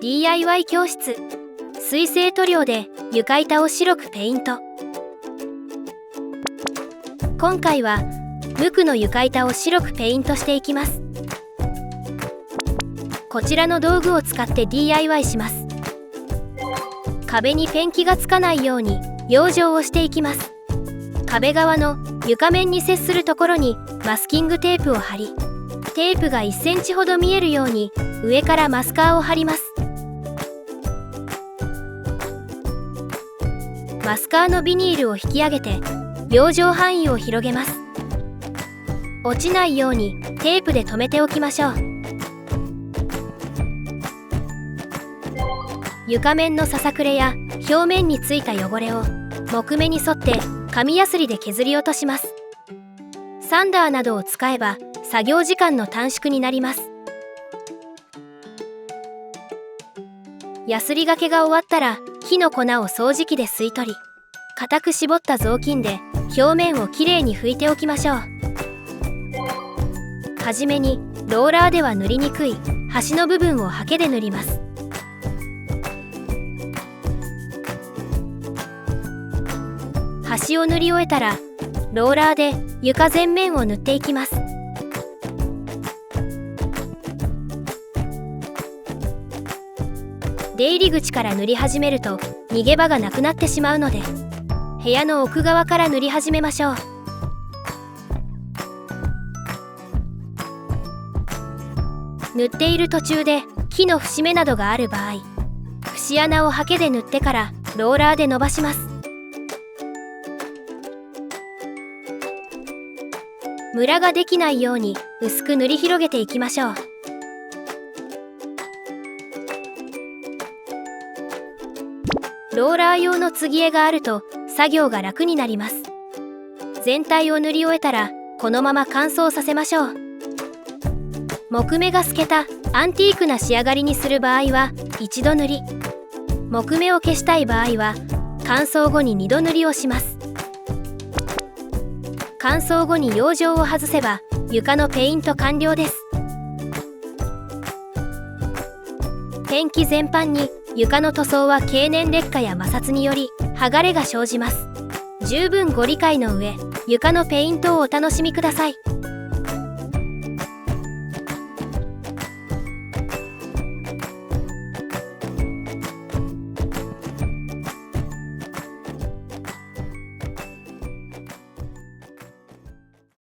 DIY 教室。水性塗料で床板を白くペイント。今回は無垢の床板を白くペイントしていきます。こちらの道具を使って DIY します。壁にペンキがつかないように養生をしていきます。壁側の床面に接するところにマスキングテープを貼り、テープが1センチほど見えるように上からマスカーを貼ります。マスカーのビニールを引き上げて養生範囲を広げます。落ちないようにテープで留めておきましょう。床面のささくれや表面についた汚れを木目に沿って紙やすりで削り落とします。サンダーなどを使えば作業時間の短縮になります。やすりがけが終わったら木の粉を掃除機で吸い取り、固く絞った雑巾で表面をきれいに拭いておきましょう。はじめにローラーでは塗りにくい端の部分をハケで塗ります。端を塗り終えたらローラーで床全面を塗っていきます。出入り口から塗り始めると逃げ場がなくなってしまうので、部屋の奥側から塗り始めましょう。塗っている途中で木の節目などがある場合、節穴をハケで塗ってからローラーで伸ばします。ムラができないように薄く塗り広げていきましょう。ローラー用の継ぎ絵があると作業が楽になります。全体を塗り終えたらこのまま乾燥させましょう。木目が透けたアンティークな仕上がりにする場合は一度塗り、木目を消したい場合は乾燥後に2度塗りをします。乾燥後に養生を外せば床のペイント完了です。ペンキ全般に床の塗装は経年劣化や摩擦により剥がれが生じます。十分ご理解の上、床のペイントをお楽しみください。